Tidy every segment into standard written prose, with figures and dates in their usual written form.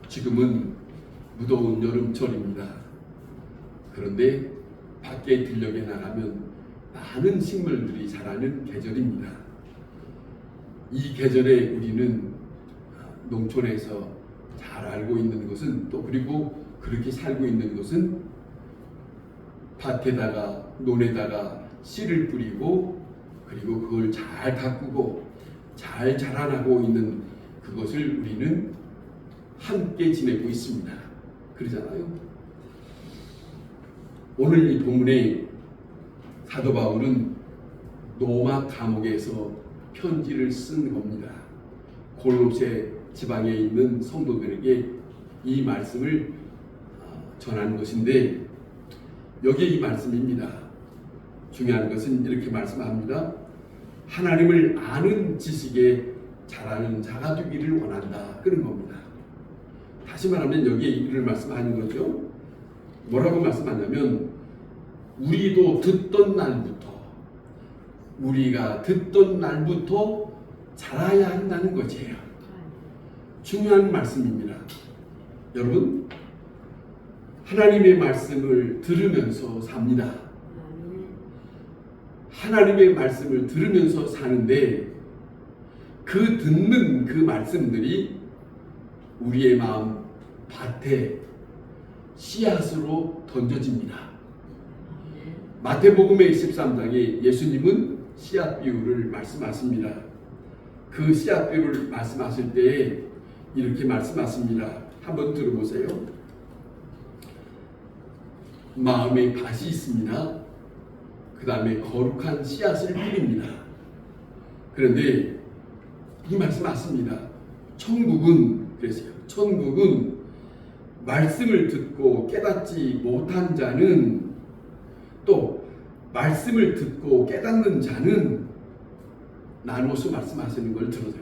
지금은 무더운 여름철입니다. 그런데 밖에 들녘에 나가면 많은 식물들이 자라는 계절입니다. 이 계절에 우리는 농촌에서 잘 알고 있는 것은, 또 그리고 그렇게 살고 있는 것은, 밭에다가 논에다가 씨를 뿌리고 그리고 그걸 잘 가꾸고 잘 자라나고 있는 그것을 우리는 함께 지내고 있습니다. 그러잖아요. 오늘 이 본문에 사도 바울은 로마 감옥에서 편지를 쓴 겁니다. 골로새 지방에 있는 성도들에게 이 말씀을 전하는 것인데, 여기에 이 말씀입니다. 중요한 것은 이렇게 말씀합니다. 하나님을 아는 지식에 자라는 자가 되기를 원한다, 그런 겁니다. 다시 말하면 여기에 이를 말씀하는 거죠. 뭐라고 말씀하냐면, 우리가 듣던 날부터 자라야 한다는 것이에요. 중요한 말씀입니다. 여러분, 하나님의 말씀을 들으면서 삽니다. 하나님의 말씀을 들으면서 사는데, 그 듣는 그 말씀들이 우리의 마음 밭에 씨앗으로 던져집니다. 마태복음의 13장에 예수님은 씨앗 비유를 말씀하십니다. 그 씨앗 비유를 말씀하실 때에 이렇게 말씀하십니다. 한번 들어보세요. 마음에 밭이 있습니다. 그 다음에 거룩한 씨앗을 뿌립니다. 그런데 이 말씀하십니다. 천국은 말씀을 듣고 깨닫지 못한 자는, 또 말씀을 듣고 깨닫는 자는 나눠서 말씀하시는 걸 들어요.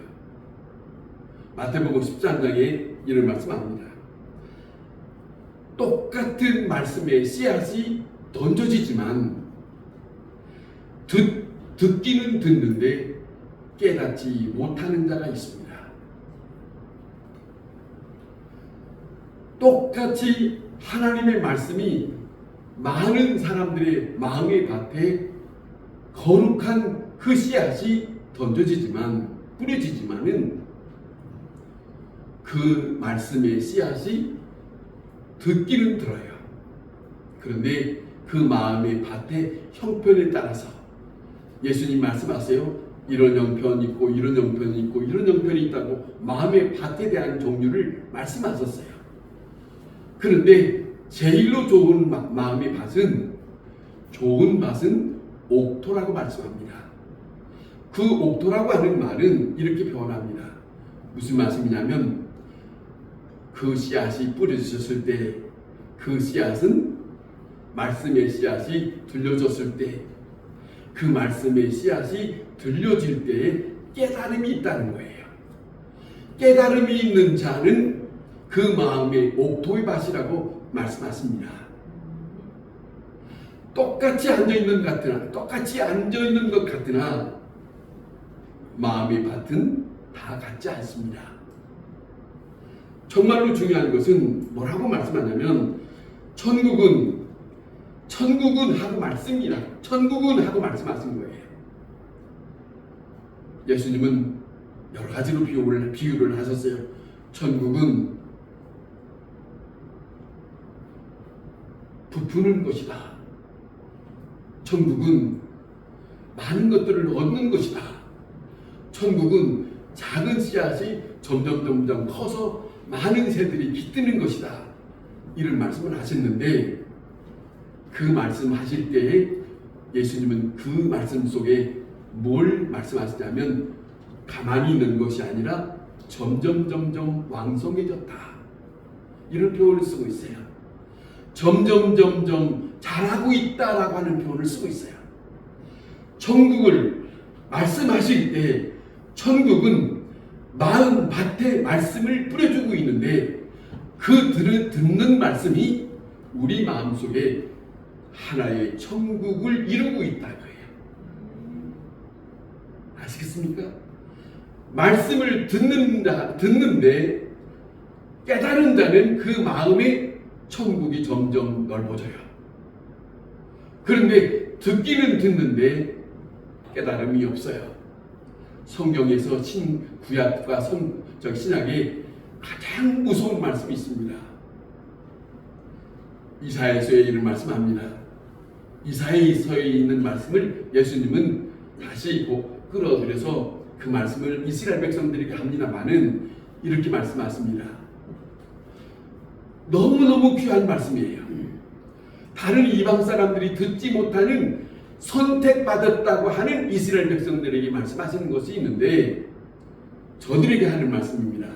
마태복음 13장에 이런 말씀합니다. 똑같은 말씀의 씨앗이 던져지지만 듣기는 듣는데 깨닫지 못하는 자가 있습니다. 똑같이 하나님의 말씀이 많은 사람들의 마음의 밭에 거룩한 그 씨앗이 뿌려지지만은 그 말씀의 씨앗이 듣기는 들어요. 그런데 그 마음의 밭의 형편에 따라서 예수님 말씀하세요. 이런 형편이 있고 이런 형편이 있고 이런 형편이 있다고 마음의 밭에 대한 종류를 말씀하셨어요. 그런데 제일로 좋은 마음의 밭은, 좋은 밭은 옥토라고 말씀합니다. 그 옥토라고 하는 말은 이렇게 표현합니다. 무슨 말씀이냐면, 그 씨앗이 뿌려주셨을 때, 그 씨앗은 말씀의 씨앗이 들려졌을 때, 그 말씀의 씨앗이 들려질 때에 깨달음이 있다는 거예요. 깨달음이 있는 자는 그 마음의 옥토의 밭이라고 말씀하십니다. 똑같이 앉아있는 것 같으나 마음의 밭은 다 같지 않습니다. 정말로 중요한 것은 뭐라고 말씀하냐면, 천국은 하고 말씀이라, 천국은 하고 말씀하신 거예요. 예수님은 여러 가지로 비유를 하셨어요. 천국은 부푸는 것이다. 천국은 많은 것들을 얻는 것이다. 천국은 작은 씨앗이 점점 커서 많은 새들이 깃드는 것이다. 이런 말씀을 하셨는데, 그 말씀하실 때에 예수님은 그 말씀 속에 뭘 말씀하시냐면, 가만히 있는 것이 아니라 점점 왕성해졌다. 이런 표현을 쓰고 있어요. 점점 잘하고 있다라고 하는 표현을 쓰고 있어요. 천국을 말씀하실 때, 천국은 마음 밭에 말씀을 뿌려주고 있는데, 그 듣는 말씀이 우리 마음속에 하나의 천국을 이루고 있다는 거예요. 아시겠습니까? 말씀을 듣는데 깨달은 자는 그 마음의 천국이 점점 넓어져요. 그런데 듣기는 듣는데 깨달음이 없어요. 성경에서 구약과 신약에 가장 무서운 말씀이 있습니다. 이사야서에 이런 말씀합니다. 이사야서에 있는 말씀을 예수님은 다시 끌어들여서 그 말씀을 이스라엘 백성들에게 합니다마는 이렇게 말씀하십니다. 너무너무 귀한 말씀이에요. 다른 이방 사람들이 듣지 못하는 선택받았다고 하는 이스라엘 백성들에게 말씀하시는 것이 있는데 저들에게 하는 말씀입니다.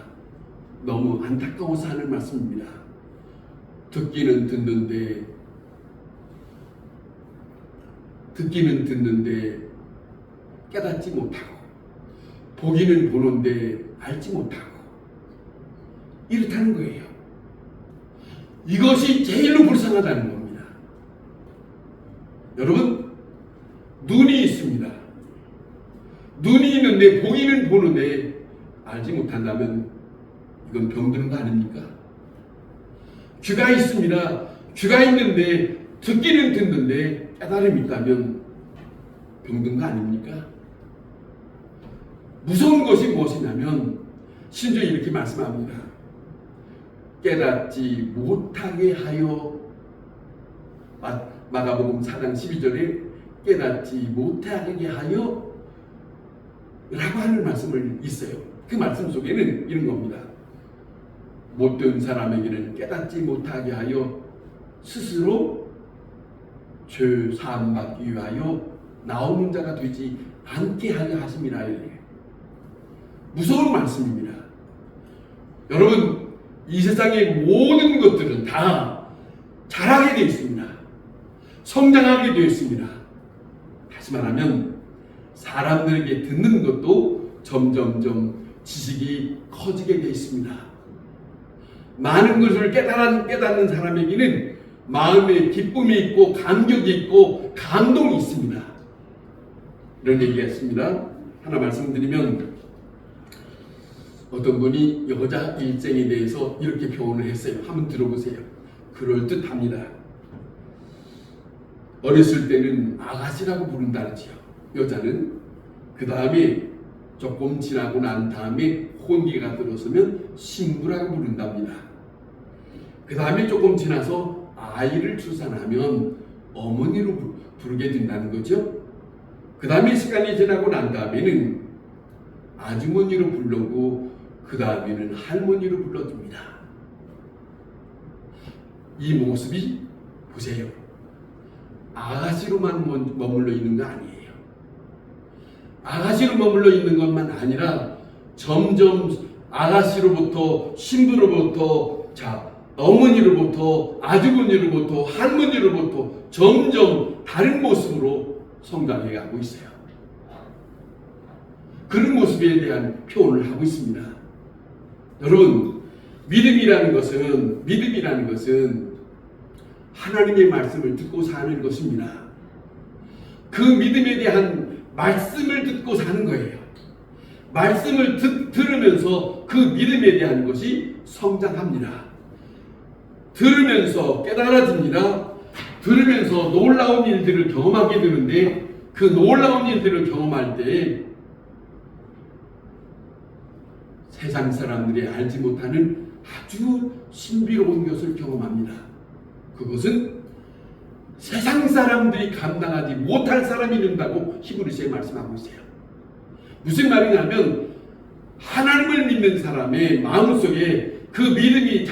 너무 안타까워서 하는 말씀입니다. 듣기는 듣는데 깨닫지 못하고 보기는 보는데 알지 못하고 이렇다는 거예요. 이것이 제일로 불쌍하다는 겁니다. 여러분, 눈이 있습니다. 눈이 있는데 보기는 보는데 알지 못한다면 이건 병드는 거 아닙니까? 귀가 있습니다. 귀가 있는데 듣기는 듣는데 깨달음이 있다면 병든 거 아닙니까? 무서운 것이 무엇이냐면 심지어 이렇게 말씀합니다. 깨닫지 못하게 하여, 마가복음 4장 12절에 깨닫지 못하게 하여 라고 하는 말씀을 있어요. 그 말씀 속에는 이런 겁니다. 못된 사람에게는 깨닫지 못하게 하여 스스로 죄 사함 받기 위하여 나오는 자가 되지 않게 하려 하심이라. 무서운 말씀입니다. 여러분, 이 세상의 모든 것들은 다 자라게 되어 있습니다. 성장하게 되어 있습니다. 다시 말하면 사람들에게 듣는 것도 점점점 지식이 커지게 되어 있습니다. 많은 것을 깨닫는 사람에게는 마음에 기쁨이 있고 감격이 있고 감동이 있습니다. 이런 얘기가 있습니다. 하나 말씀드리면 어떤 분이 여자 일생에 대해서 이렇게 표현을 했어요. 한번 들어보세요. 그럴듯합니다. 어렸을 때는 아가씨라고 부른다지요. 여자는. 그 다음에 조금 지나고 난 다음에 혼기가 들어서면 신부라고 부른답니다. 그 다음에 조금 지나서 아이를 출산하면 어머니로 부르게 된다는 거죠. 그 다음에 시간이 지나고 난 다음에는 아주머니로 부르고 그 다음에는 할머니로 불러줍니다. 이 모습이 보세요. 아가씨로만 머물러 있는 거 아니에요. 아가씨로 머물러 있는 것만 아니라 점점 아가씨로부터 신부로부터 어머니로부터 아주머니로부터 할머니로부터 점점 다른 모습으로 성장해 가고 있어요. 그런 모습에 대한 표현을 하고 있습니다. 여러분, 믿음이라는 것은 하나님의 말씀을 듣고 사는 것입니다. 그 믿음에 대한 말씀을 듣고 사는 거예요. 말씀을 들으면서 그 믿음에 대한 것이 성장합니다. 들으면서 깨달아집니다. 들으면서 놀라운 일들을 경험하게 되는데 그 놀라운 일들을 경험할 때 세상 사람들이 알지 못하는 아주 신비로운 것을 경험합니다. 그것은 세상 사람들이 감당하지 못할 사람이 된다고 히브리서에 말씀하고 있어요. 무슨 말이냐면 하나님을 믿는 사람의 마음속에 그 믿음이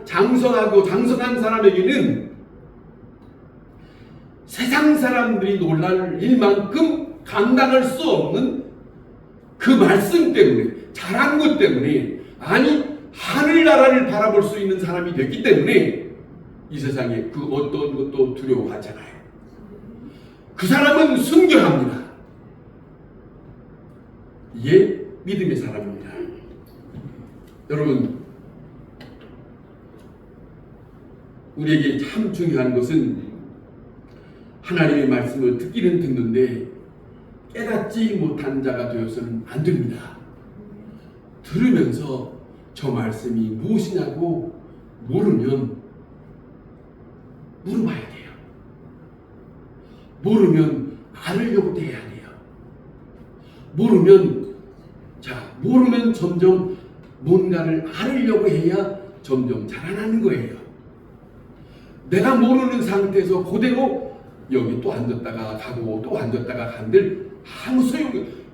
장성한 사람에게는 세상 사람들이 놀랄 일만큼 감당할 수 없는 그 말씀 때문에, 잘한 것 때문에, 아니 하늘나라를 바라볼 수 있는 사람이 됐기 때문에 이 세상에 그 어떤 것도 두려워하잖아요. 그 사람은 순결합니다. 이게 믿음의 사람입니다. 여러분, 우리에게 참 중요한 것은 하나님의 말씀을 듣기는 듣는데 깨닫지 못한 자가 되어서는 안 됩니다. 들으면서 저 말씀이 무엇이냐고 모르면 물어봐야 돼요. 모르면 알으려고 해야 돼요. 모르면 점점 뭔가를 알으려고 해야 점점 자라나는 거예요. 내가 모르는 상태에서 그대로 여기 또 앉았다가 가고 또 앉았다가 간들 아무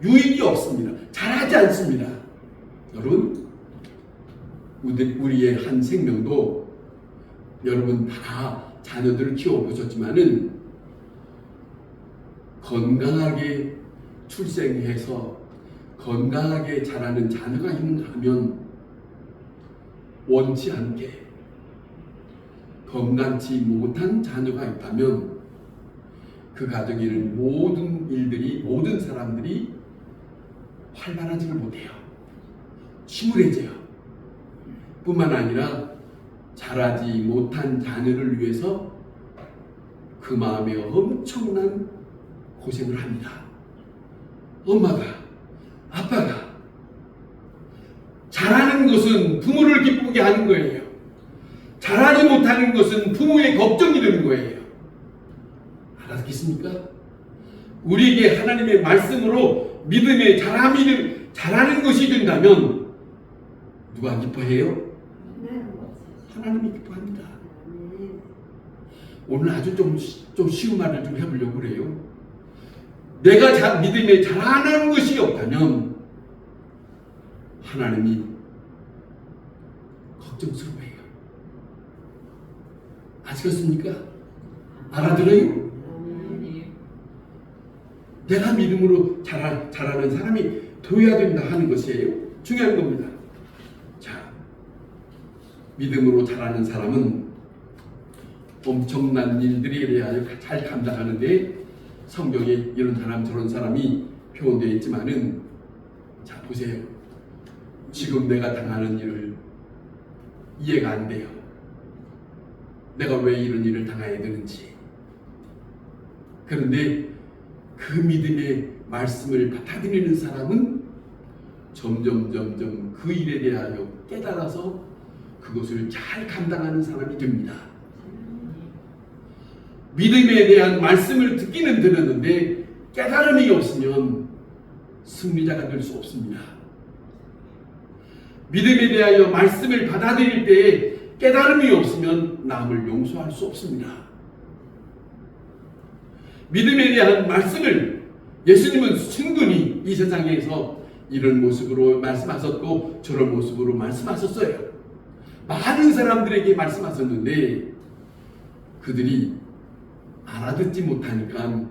유익이 없습니다. 잘하지 않습니다. 여러분, 우리의 한 생명도 여러분 다 자녀들을 키워보셨지만은 건강하게 출생해서 건강하게 자라는 자녀가 있는가 하면 원치 않게 건강치 못한 자녀가 있다면 그 가정에 있는 모든 사람들이 활발하지를 못해요. 침울해져요. 뿐만 아니라 자라지 못한 자녀를 위해서 그 마음에 엄청난 고생을 합니다. 엄마가, 아빠가 잘하는 것은 부모를 기쁘게 하는 거예요. 잘하지 못하는 것은 부모의 걱정이 되는 거예요. 알았겠습니까? 우리에게 하나님의 말씀으로 믿음의 잘하는 것이 된다면 누가 기뻐해요? 하나님이 기뻐합니다. 오늘 아주 좀 쉬운 말을 좀 해보려고 그래요. 내가 믿음에 잘하는 것이 없다면 하나님이 걱정스러워해요. 아시겠습니까? 알아들어요? 내가 믿음으로 자라는 사람이 되어야 된다 하는 것이에요. 중요한 겁니다. 자, 믿음으로 자라는 사람은 엄청난 일들에 대하여 잘 감당하는데 성경에 이런 사람 저런 사람이 표현되어 있지만은, 자 보세요. 지금 내가 당하는 일을 이해가 안 돼요. 내가 왜 이런 일을 당해야 되는지. 그런데 그 믿음의 말씀을 받아들이는 사람은 점점 그 일에 대하여 깨달아서 그것을 잘 감당하는 사람이 됩니다. 믿음에 대한 말씀을 듣기는 들었는데 깨달음이 없으면 승리자가 될 수 없습니다. 믿음에 대하여 말씀을 받아들일 때 깨달음이 없으면 남을 용서할 수 없습니다. 믿음에 대한 말씀을 예수님은 충분히 이 세상에서 이런 모습으로 말씀하셨고 저런 모습으로 말씀하셨어요. 많은 사람들에게 말씀하셨는데 그들이 알아듣지 못하니까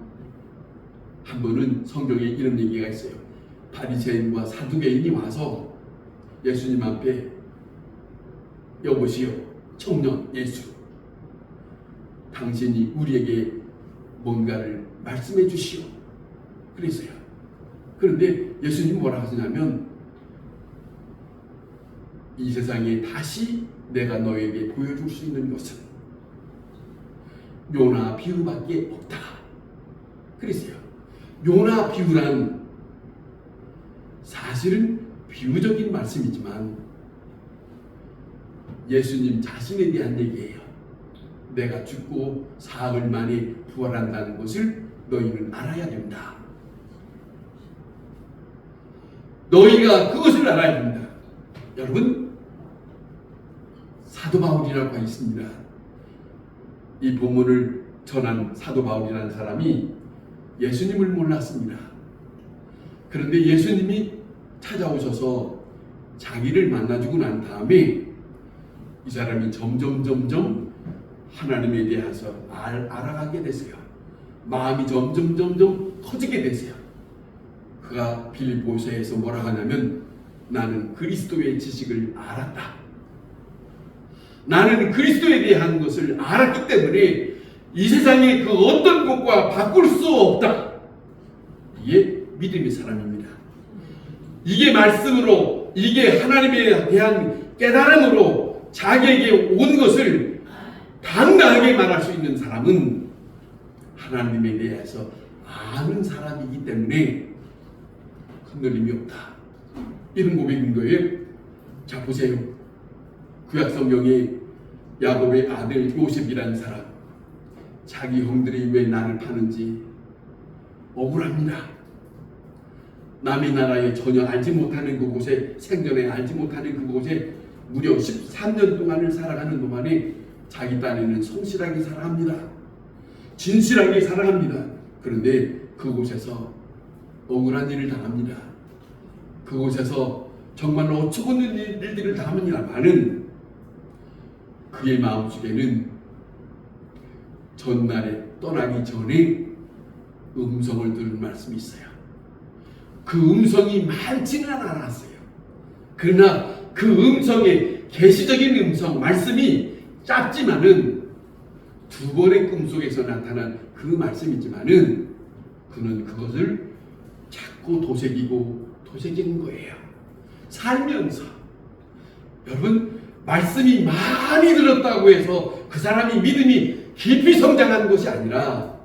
한 번은 성경에 이런 얘기가 있어요. 바리새인과 사두개인이 와서 예수님 앞에 여보시오 청년 예수, 당신이 우리에게 뭔가를 말씀해 주시오 그랬어요. 그런데 예수님이 뭐라고 하시냐면 이 세상에 다시 내가 너에게 보여줄 수 있는 것은 요나 비유밖에 없다 그랬어요. 요나 비유란 사실은 비유적인 말씀이지만 예수님 자신에 대한 얘기예요. 내가 죽고 사흘 만에 부활한다는 것을 너희는 알아야 된다. 너희가 그것을 알아야 된다. 여러분, 사도 바울이라고 있습니다. 이 본문을 전한 사도 바울이라는 사람이 예수님을 몰랐습니다. 그런데 예수님이 찾아오셔서 자기를 만나주고 난 다음에 이 사람이 점점 하나님에 대해서 알아가게 됐어요. 마음이 점점 커지게 됐어요. 그가 빌립보서에서 뭐라고 하냐면 나는 그리스도의 지식을 알았다. 나는 그리스도에 대한 것을 알았기 때문에 이 세상의 그 어떤 것과 바꿀 수 없다. 이게 믿음의 사람입니다. 이게 말씀으로, 이게 하나님에 대한 깨달음으로 자기에게 온 것을 당당하게 말할 수 있는 사람은 하나님에 대해서 아는 사람이기 때문에 흔들림이 없다. 이런 고백인 거예요. 자, 보세요. 구약 성경에 야곱의 아들 요셉이라는 사람, 자기 형들이 왜 나를 파는지 억울합니다. 남의 나라에 전혀 알지 못하는 그곳에, 생전에 알지 못하는 그곳에 무려 13년 동안을 살아가는 동안에 자기 딴에는 성실하게 살아갑니다. 진실하게 살아갑니다. 그런데 그곳에서 억울한 일을 당합니다. 그곳에서 정말 어처구니없는 일들을 당합니다만은 그의 마음속에는 전날에 떠나기 전에 음성을 들은 말씀이 있어요. 그 음성이 많지는 않았어요. 그러나 그 음성의 계시적인 음성, 말씀이 짧지만은 두 번의 꿈속에서 나타난 그 말씀이지만은 그는 그것을 자꾸 도새기는 거예요. 살면서. 여러분, 말씀이 많이 들었다고 해서 그 사람이 믿음이 깊이 성장한 것이 아니라,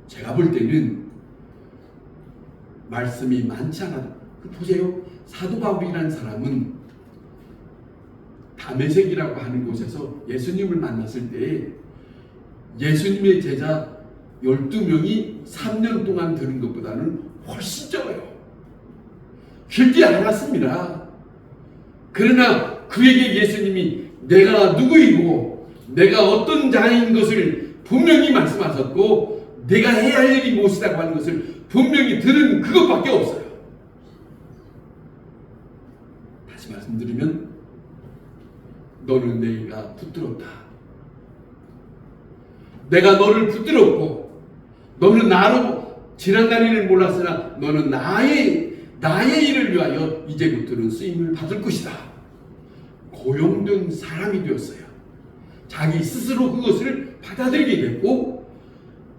제가 볼 때는 말씀이 많지 않아. 보세요. 사도 바울이라는 사람은 다메섹이라고 하는 곳에서 예수님을 만났을 때 예수님의 제자 12명이 3년 동안 들은 것보다는 훨씬 적어요. 길지 않았습니다. 그러나 그에게 예수님이 내가 누구이고 내가 어떤 자인 것을 분명히 말씀하셨고, 내가 해야 할 일이 무엇이라고 하는 것을 분명히 들은 그것밖에 없어요. 다시 말씀드리면, 너는 내가 붙들었다. 내가 너를 붙들었고, 너는 나로 지난 일을 몰랐으나 너는 나의 일을 위하여 이제부터는 쓰임을 받을 것이다. 고용된 사람이 되었어요. 자기 스스로 그것을 받아들이게 됐고,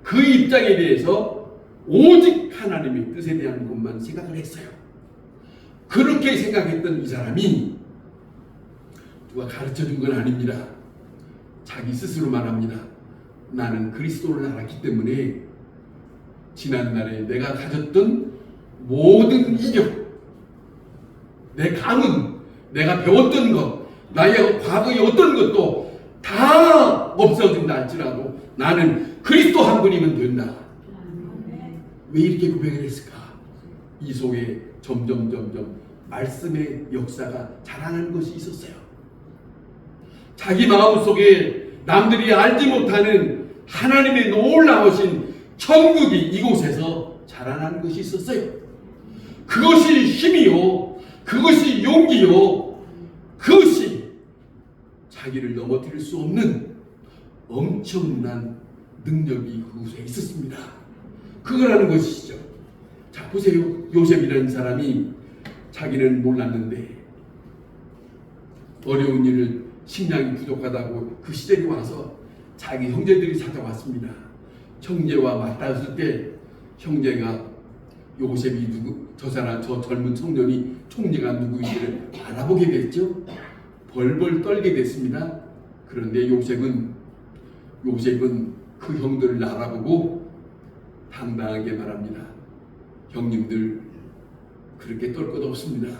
그 입장에 대해서 오직 하나님의 뜻에 대한 것만 생각을 했어요. 그렇게 생각했던 이 사람이 누가 가르쳐준 건 아닙니다. 자기 스스로 말합니다. 나는 그리스도를 알았기 때문에 지난날에 내가 가졌던 모든 이력, 내 가문, 내가 배웠던 것, 나의 과거의 어떤 것도 다 없어진다 할지라도 나는 그리스도 한 분이면 된다. 왜 이렇게 고백을 했을까? 이 속에 점점 말씀의 역사가 자라는 것이 있었어요. 자기 마음속에 남들이 알지 못하는 하나님의 놀라우신 천국이 이곳에서 자라나는 것이 있었어요. 그것이 힘이요, 그것이 용기요, 그것이 자기를 넘어뜨릴 수 없는 엄청난 능력이 그곳에 있었습니다. 그거라는 것이죠. 자, 보세요. 요셉이라는 사람이 자기는 몰랐는데 어려운 일을, 식량이 부족하다고 그 시절이 와서 자기 형제들이 찾아왔습니다. 형제와 맞닿았을 때 형제가 요셉이 누구, 저 젊은 청년이 총리가 누구인지를 알아보게 됐죠. 벌벌 떨게 됐습니다. 그런데 요셉은 그 형들을 알아보고 당당하게 말합니다. 형님들, 그렇게 떨 것 없습니다.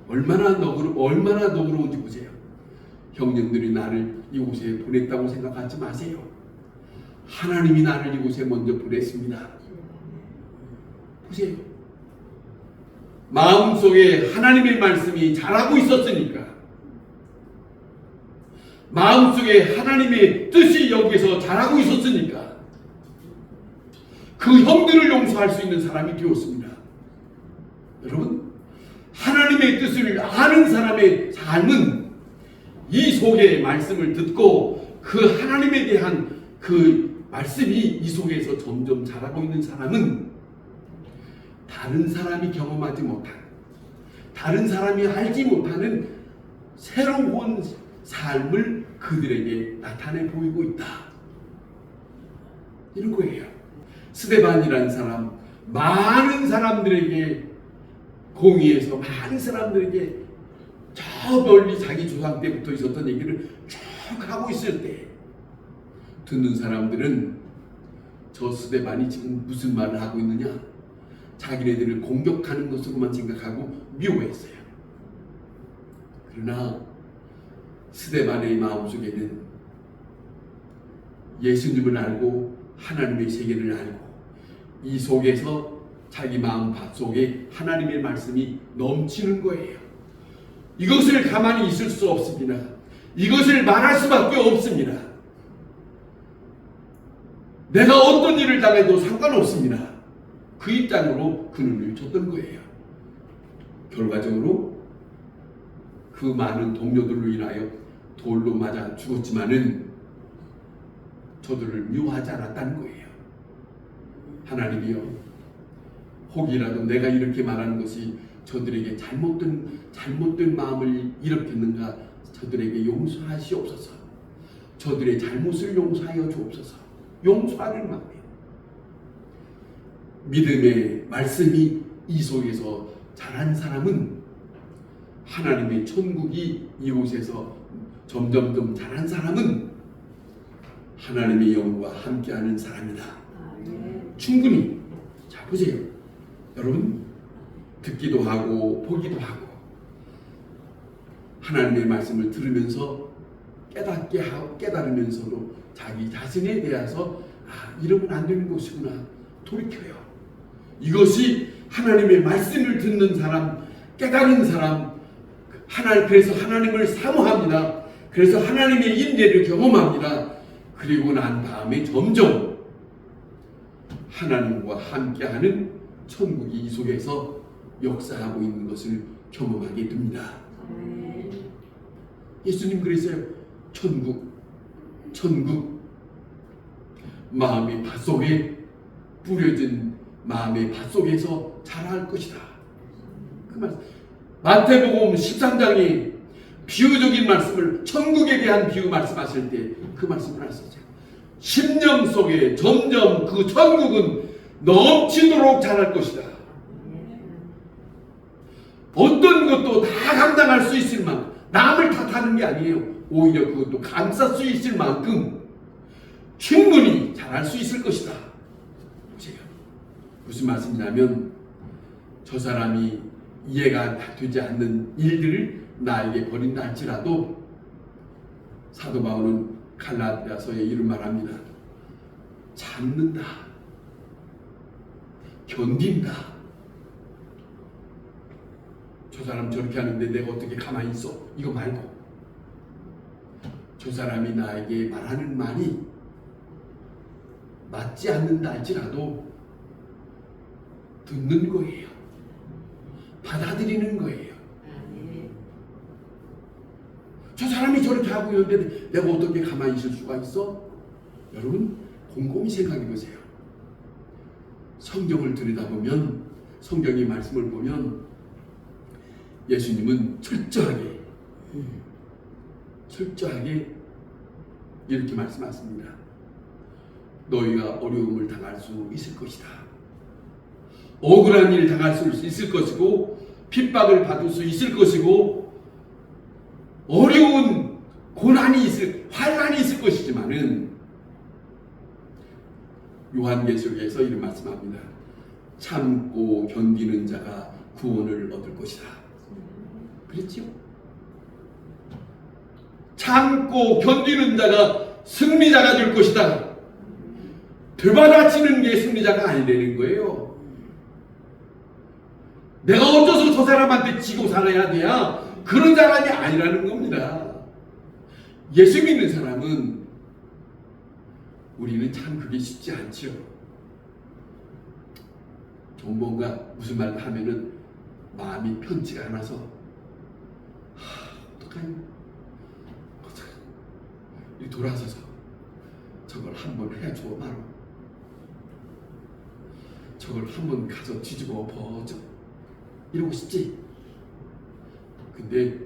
얼마나 너그러운지 보세요. 형님들이 나를 이곳에 보냈다고 생각하지 마세요. 하나님이 나를 이곳에 먼저 보냈습니다. 보세요. 마음속에 하나님의 말씀이 자라고 있었으니까, 마음속에 하나님의 뜻이 여기에서 자라고 있었으니까 그 형들을 용서할 수 있는 사람이 되었습니다. 여러분, 하나님의 뜻을 아는 사람의 삶은 이 속의 말씀을 듣고 그 하나님에 대한 그 말씀이 이 속에서 점점 자라고 있는 사람은 다른 사람이 경험하지 못한, 다른 사람이 알지 못하는 새로운 삶을 그들에게 나타내 보이고 있다. 이런 거예요. 스데반이라는 사람, 많은 사람들에게 공의해서 많은 사람들에게 저 멀리 자기 조상 때부터 있었던 얘기를 쭉 하고 있을 때 듣는 사람들은 저 스데반이 지금 무슨 말을 하고 있느냐, 자기네들을 공격하는 것으로만 생각하고 미워했어요. 그러나 스데반의 마음속에는 예수님을 알고 하나님의 세계를 알고 이 속에서 자기 마음 밭속에 하나님의 말씀이 넘치는 거예요. 이것을 가만히 있을 수 없습니다. 이것을 말할 수밖에 없습니다. 내가 어떤 일을 당해도 상관없습니다. 그 입장으로 그 눈을 쳤던 거예요. 결과적으로 그 많은 동료들로 인하여 돌로 맞아 죽었지만은 저들을 미워하지 않았다는 거예요. 하나님이여, 혹이라도 내가 이렇게 말하는 것이 저들에게 잘못된 마음을 일으켰는가 저들에게 용서하시옵소서. 저들의 잘못을 용서하여 주옵소서. 용서하는 마음이에요. 믿음의 말씀이 이 속에서 자란 사람은 하나님의 천국이 이곳에서 점점점 자란 사람은 하나님의 영과 함께하는 사람이다. 충분히. 자, 보세요. 여러분, 듣기도 하고 보기도 하고 하나님의 말씀을 들으면서 깨닫게 하고 깨달으면서도 자기 자신에 대해서 이러면 안 되는 것이구나 돌이켜요. 이것이 하나님의 말씀을 듣는 사람, 깨달은 사람, 그래서 하나님을 사모합니다. 그래서 하나님의 인내를 경험합니다. 그리고 난 다음에 점점 하나님과 함께하는 천국이 이 속에서 역사하고 있는 것을 경험하게 됩니다. 예수님 그랬어요. 천국 마음의 밭속에 뿌려진 마음의 밭속에서 자랄 것이다. 그 말씀. 마태복음 13장이 비유적인 말씀을 천국에 대한 비유 말씀하실 때 그 말씀을 하시죠. 심령 속에 점점 그 천국은 넘치도록 자랄 것이다. 어떤 것도 다 감당할 수 있을 만큼 남을 탓하는 게 아니에요. 오히려 그것도 감쌀 수 있을 만큼 충분히 잘할 수 있을 것이다. 보세요. 무슨 말씀이냐면 저 사람이 이해가 되지 않는 일들을 나에게 버린다 할지라도 사도 바울은 갈라디아서에 이런 말합니다. 참는다. 견딘다. 저 사람 저렇게 하는데 내가 어떻게 가만히 있어? 이거 말고 저 사람이 나에게 말하는 말이 맞지 않는다 할지라도 듣는 거예요. 받아들이는 거예요. 저 사람이 저렇게 하고 있는데 내가 어떻게 가만히 있을 수가 있어? 여러분 곰곰이 생각해 보세요. 성경을 들여다보면 성경의 말씀을 보면 예수님은 철저하게 이렇게 말씀하십니다. 너희가 어려움을 당할 수 있을 것이다. 억울한 일을 당할 수 있을 것이고 핍박을 받을 수 있을 것이고 어려운 환난이 있을 것이지만은 요한계시록에서 이런 말씀합니다. 참고 견디는 자가 구원을 얻을 것이다. 그랬지요? 참고 견디는 자가 승리자가 될 것이다. 되받아치는 게 승리자가 아니라는 거예요. 내가 어째서 저 사람한테 지고 살아야 돼야 그런 사람이 아니라는 겁니다. 예수 믿는 사람은 우리는 참 그게 쉽지 않죠. 좀 뭔가 무슨 말을 하면은 마음이 편치가 않아서 어떡하니? 이 돌아서서 저걸 한번 해줘 바로 저걸 한번 가서 뒤집어 엎어져 이러고 싶지. 근데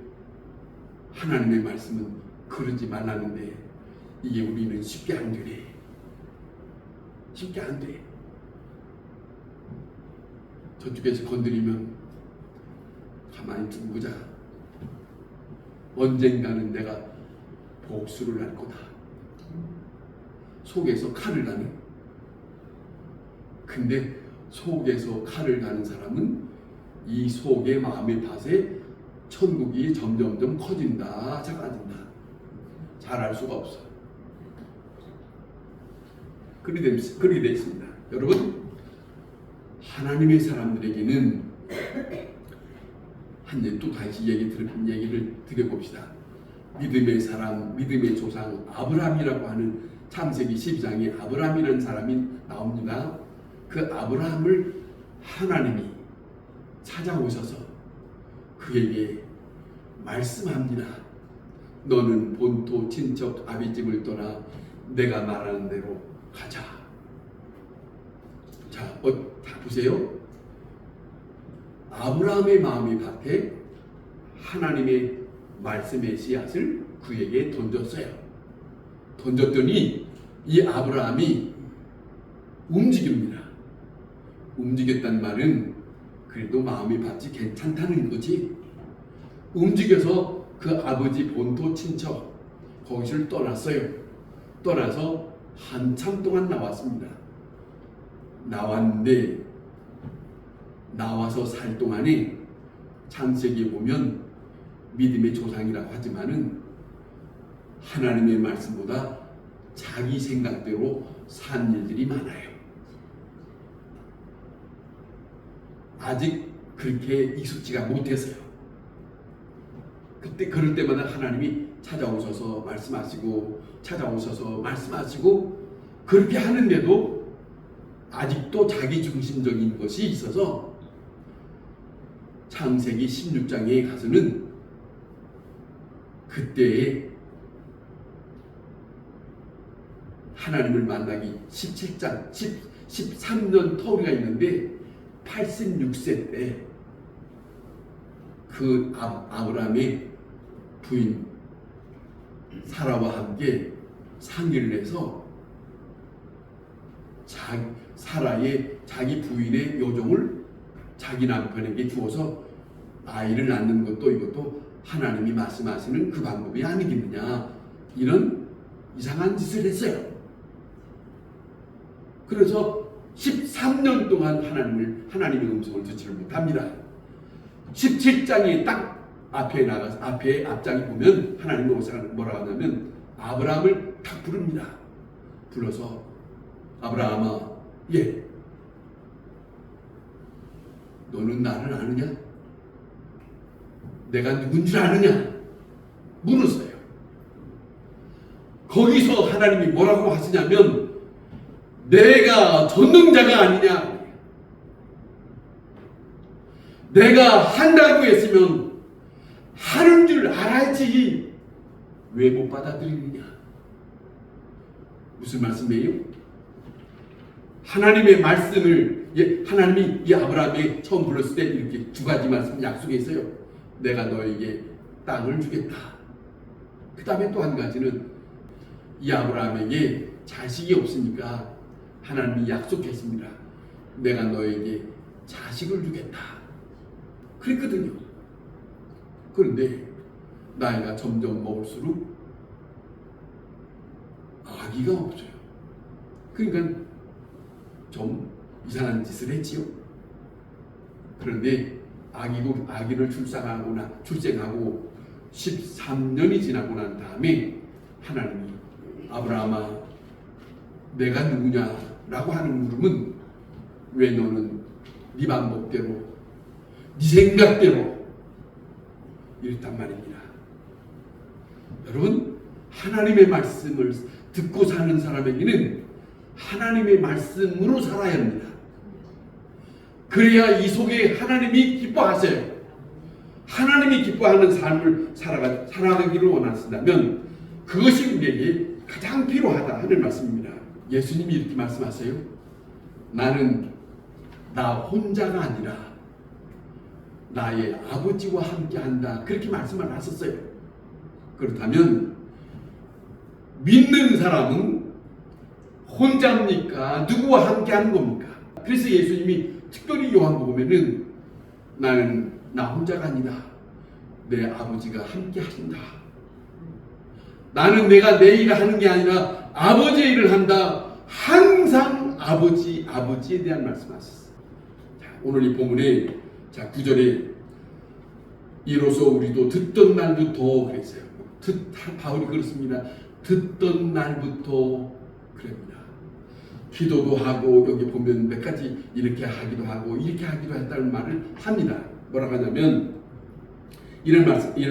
하나님의 말씀은 그러지 말라는데 이게 우리는 쉽게 안 되네. 쉽게 안 돼. 저쪽에서 건드리면 가만히 두고 보자. 언젠가는 내가 복수를 할 거다. 속에서 칼을 가네. 근데 속에서 칼을 가는 사람은 이 속의 마음의 밭에 천국이 점점점 커진다, 작아진다. 잘 알 수가 없어. 그렇게 되어 있습니다. 여러분, 하나님의 사람들에게는 또 다시 얘기를 드려봅시다. 믿음의 사람, 믿음의 조상 아브라함이라고 하는 창세기 12장에 아브라함이라는 사람이 나옵니다. 그 아브라함을 하나님이 찾아오셔서 그에게 말씀합니다. 너는 본토 친척 아비집을 떠나 내가 말하는 대로 가자. 자, 보세요. 아브라함의 마음의 밭에 하나님의 말씀의 씨앗을 그에게 던졌어요. 던졌더니 이 아브라함이 움직입니다. 움직였단 말은 그래도 마음의 밭이 괜찮다는 거지. 움직여서 그 아버지 본토 친척 거기를 떠났어요. 떠나서 한참 동안 나왔습니다. 나왔는데 나와서 살 동안에 창세기에 보면 믿음의 조상이라고 하지만은 하나님의 말씀보다 자기 생각대로 산 일들이 많아요. 아직 그렇게 익숙지가 못해서요. 그럴 때마다 하나님이 찾아오셔서 말씀하시고 그렇게 하는데도 아직도 자기 중심적인 것이 있어서 창세기 16장에 가서는 그때에 하나님을 만나기 17장 13년 터울이가 있는데 86세 때 그 아브라함의 부인 사라와 함께 상의를 해서 사라의 자기 부인의 요종을 자기 남편에게 주어서 아이를 낳는 것도 이것도 하나님이 말씀하시는 그 방법이 아니겠느냐, 이런 이상한 짓을 했어요. 그래서 13년 동안 하나님의 음성을 듣지를 못합니다. 17장이 딱 앞에 앞장에 보면 하나님의 뭐라고 하냐면 아브라함을 탁 부릅니다. 불러서 아브라함아, 예, 너는 나를 아느냐? 내가 누군 줄 아느냐? 물었어요. 거기서 하나님이 뭐라고 하시냐면 내가 전능자가 아니냐? 내가 한다고 했으면 하는 줄 알아야지 왜 못 받아들이느냐? 무슨 말씀이에요? 하나님의 말씀을 하나님이 이 아브라함이 처음 불렀을 때 이렇게 두 가지 말씀 약속했어요. 내가 너에게 땅을 주겠다. 그 다음에 또 한 가지는 이 아브라함에게 자식이 없으니까 하나님이 약속했습니다. 내가 너에게 자식을 주겠다. 그랬거든요. 그런데 나이가 점점 먹을수록 아기가 없어요. 그러니까 좀 이상한 짓을 했지요. 그런데 아기를 출생하고 13년이 지나고 난 다음에 하나님이 아브라함아, 내가 누구냐라고 하는 물음은 왜 너는 네 방법대로 네 생각대로 이랬단 말입니다. 여러분, 하나님의 말씀을 듣고 사는 사람에게는 하나님의 말씀으로 살아야 합니다. 그래야 이 속에 하나님이 기뻐하세요. 하나님이 기뻐하는 삶을 살아가기를 원하신다면 그것이 우리에게 가장 필요하다 하는 말씀입니다. 예수님이 이렇게 말씀하세요. 나는 나 혼자가 아니라 나의 아버지와 함께한다. 그렇게 말씀을 하셨어요. 그렇다면 믿는 사람은 혼자입니까? 누구와 함께하는 겁니까? 그래서 예수님이 특별히 요한복음에는 나는 나 혼자가 아니다. 내 아버지가 함께 하신다. 나는 내가 내 일을 하는 게 아니라 아버지의 일을 한다. 항상 아버지에 대한 말씀하셨어요. 오늘 이 본문에 9절에 이로써 우리도 듣던 날부터 그랬어요. 바울이 그렇습니다. 듣던 날부터 그럽니다. 기도도 하고 여기 보면 몇 가지 이렇게 하기도 하고 이렇게 하기도 했다는 말을 합니다. 뭐라고 하냐면 이런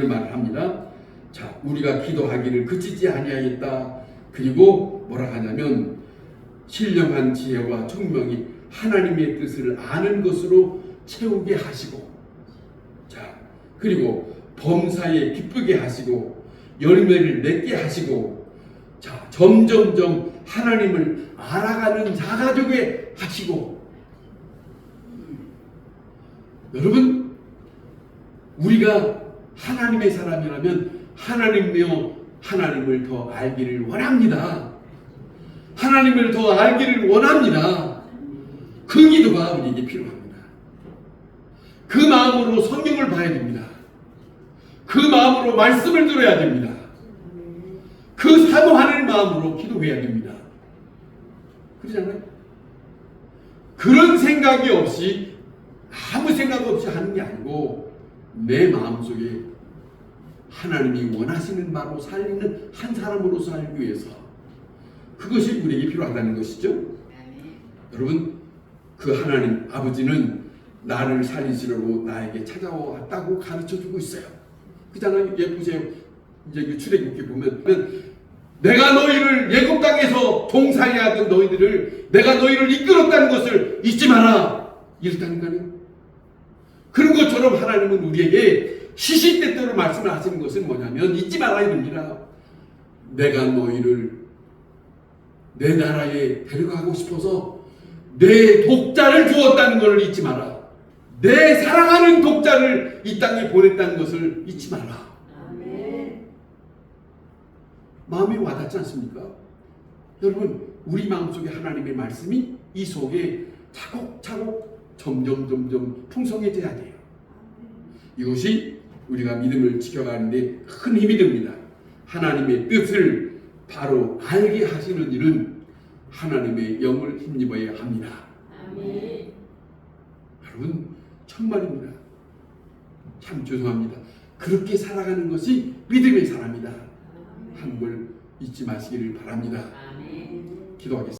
말을 합니다. 자, 우리가 기도하기를 그치지 아니하였다. 그리고 뭐라고 하냐면 신령한 지혜와 총명이 하나님의 뜻을 아는 것으로 채우게 하시고, 자, 그리고 범사에 기쁘게 하시고 열매를 맺게 하시고, 자, 점점점 하나님을 알아가는 자가 되게 하시고. 여러분, 우리가 하나님의 사람이라면 하나님이며 하나님을 더 알기를 원합니다. 하나님을 더 알기를 원합니다. 그 기도가 우리에게 필요합니다. 그 마음으로 성경을 봐야 됩니다. 그 마음으로 말씀을 들어야 됩니다. 그 사모하는 마음으로 기도해야 됩니다. 그러잖아요. 그런 생각이 없이 아무 생각 없이 하는 게 아니고 내 마음속에 하나님이 원하시는 바로 살리는 한 사람으로 살기 위해서 그것이 우리에게 필요하다는 것이죠. 여러분, 그 하나님 아버지는 나를 살리시려고 나에게 찾아왔다고 가르쳐주고 있어요. 그잖아요. 예, 보세요. 이제 출애굽기 보면 내가 너희를 애굽 땅에서 종살이 하던 너희들을 내가 너희를 이끌었다는 것을 잊지 마라. 이렇다니까요. 그런 것처럼 하나님은 우리에게 시시때때로 말씀을 하시는 것은 뭐냐면 잊지 마라 이럽니다. 내가 너희를 내 나라에 데려가고 싶어서 내 독자를 주었다는 것을 잊지 마라. 내 사랑하는 독자를 이 땅에 보냈다는 것을 잊지 마라. 아멘. 마음이 와닿지 않습니까? 여러분, 우리 마음속에 하나님의 말씀이 이 속에 차곡차곡 점점 풍성해져야 돼요. 이것이 우리가 믿음을 지켜가는 데 큰 힘이 됩니다. 하나님의 뜻을 바로 알게 하시는 일은 하나님의 영을 힘입어야 합니다. 아멘. 여러분, 정말입니다. 참 죄송합니다. 그렇게 살아가는 것이 믿음의 사람이다 하는 걸 잊지 마시기를 바랍니다. 기도하겠습니다.